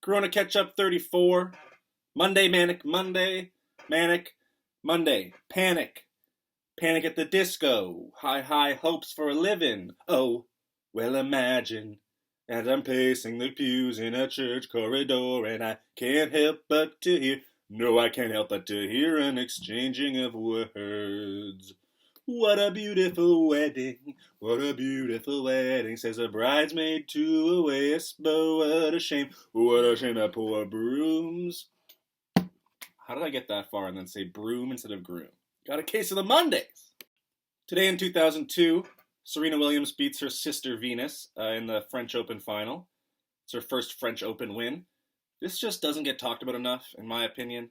Corona Ketchup 34. Monday, Manic Monday. Manic Monday. Panic. Panic at the Disco. High hopes for a living. Oh, well imagine. As I'm pacing the pews in a church corridor, and I can't help but to hear, no, I can't help but to hear an exchanging of words. What a beautiful wedding, what a beautiful wedding, says a bridesmaid to a wisp, but what a shame that poor brooms. How did I get that far and then say broom instead of groom? Got a case of the Mondays. Today in 2002, Serena Williams beats her sister Venus in the French Open final. It's her first French Open win. This just doesn't get talked about enough, in my opinion.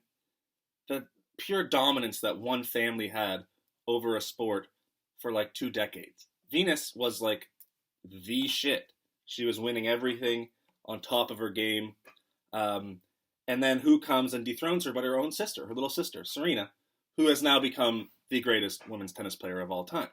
The pure dominance that one family had over a sport for like 2 decades. Venus was like the shit. She was winning everything, on top of her game. And then who comes and dethrones her but her own sister, her little sister, Serena, who has now become the greatest women's tennis player of all time.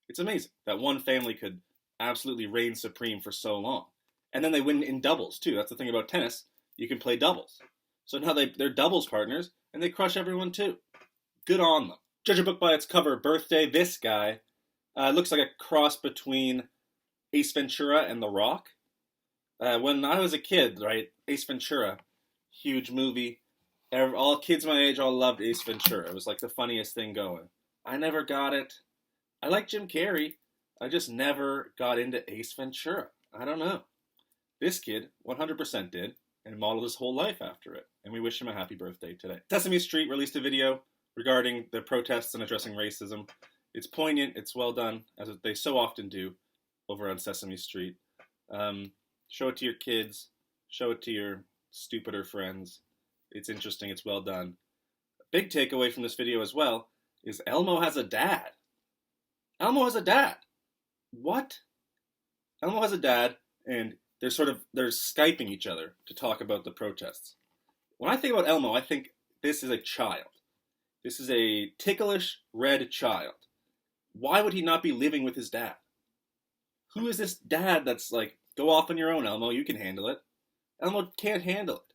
It's amazing that one family could absolutely reign supreme for so long. And then they win in doubles, too. That's the thing about tennis. You can play doubles. So now they're doubles partners, and they crush everyone, too. Good on them. Judge a book by its cover. Birthday. This guy looks like a cross between Ace Ventura and The Rock. When I was a kid, right, Ace Ventura, huge movie. All kids my age all loved Ace Ventura. It was like the funniest thing going. I never got it. I like Jim Carrey. I just never got into Ace Ventura. I don't know. This kid 100% did and modeled his whole life after it. And we wish him a happy birthday today. Sesame Street released a video regarding the protests and addressing racism. It's poignant. It's well done, as they so often do over on Sesame Street. Show it to your kids. Show it to your stupider friends. It's interesting. It's well done. A big takeaway from this video as well is Elmo has a dad. Elmo has a dad. What? Elmo has a dad, and they're Skyping each other to talk about the protests. When I think about Elmo, I think this is a child. This is a ticklish red child. Why would he not be living with his dad? Who is this dad that's like, go off on your own, Elmo, you can handle it? Elmo can't handle it.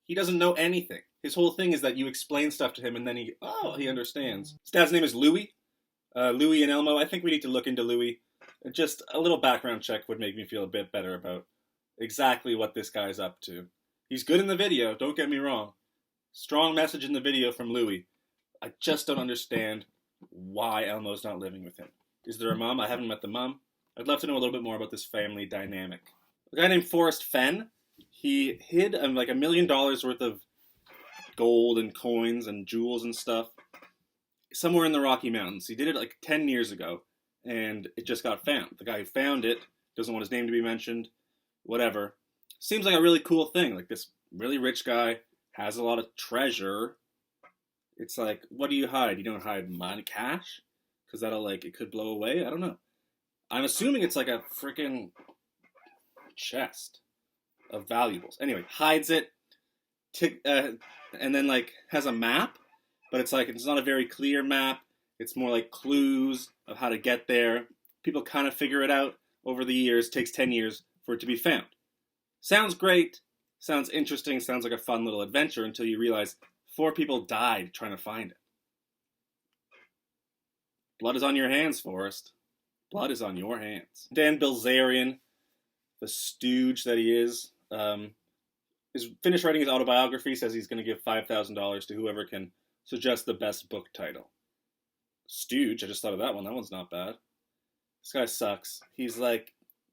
He doesn't know anything. His whole thing is that you explain stuff to him and then he understands. His dad's name is Louie. Louie and Elmo, I think we need to look into Louie. Just a little background check would make me feel a bit better about exactly what this guy's up to. He's good in the video, don't get me wrong. Strong message in the video from Louie. I just don't understand why Elmo's not living with him. Is there a mom? I haven't met the mom. I'd love to know a little bit more about this family dynamic. A guy named Forrest Fenn, he hid like $1 million worth of gold and coins and jewels and stuff somewhere in the Rocky Mountains. He did it like 10 years ago, and it just got found. The guy who found it doesn't want his name to be mentioned, whatever. Seems like a really cool thing. Like, this really rich guy has a lot of treasure. It's like, what do you hide? You don't hide money, cash? Because it could blow away? I don't know. I'm assuming it's like a freaking chest of valuables. Anyway, hides it, and then has a map, but it's not a very clear map. It's more like clues of how to get there. People kind of figure it out over the years. It takes 10 years for it to be found. Sounds great. Sounds interesting. Sounds like a fun little adventure until you realize 4 people died trying to find it. Blood is on your hands, Forrest. Blood is on your hands. Dan Bilzerian, the stooge that he is finished writing his autobiography, says he's going to give $5,000 to whoever can suggest the best book title. Stooge, I just thought of that one. That one's not bad. This guy sucks. He's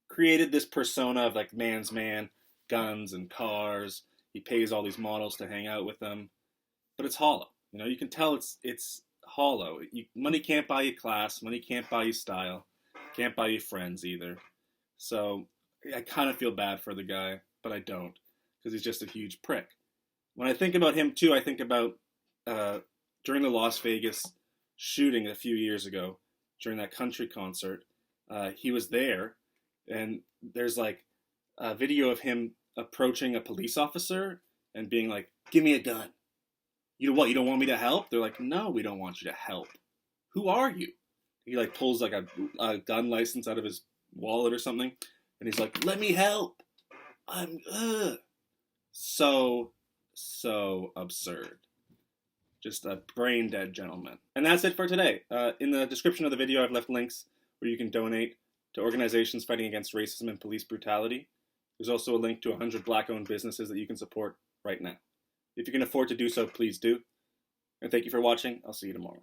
created this persona of man's man, guns and cars. He pays all these models to hang out with them. But it's hollow. You can tell it's hollow. Money can't buy you class. Money can't buy you style. Can't buy you friends either. So I kind of feel bad for the guy, but I don't, because he's just a huge prick. When I think about him too, I think about during the Las Vegas shooting a few years ago, during that country concert, he was there, and there's a video of him approaching a police officer and being like, "Give me a gun." You don't want me to help? They're like, "No, we don't want you to help." Who are you? He pulls a gun license out of his wallet or something, and he's like, "Let me help. I'm so so absurd. Just a brain-dead gentleman. And that's it for today. In the description of the video, I've left links where you can donate to organizations fighting against racism and police brutality. There's also a link to 100 Black-owned businesses that you can support right now. If you can afford to do so, please do. And thank you for watching. I'll see you tomorrow.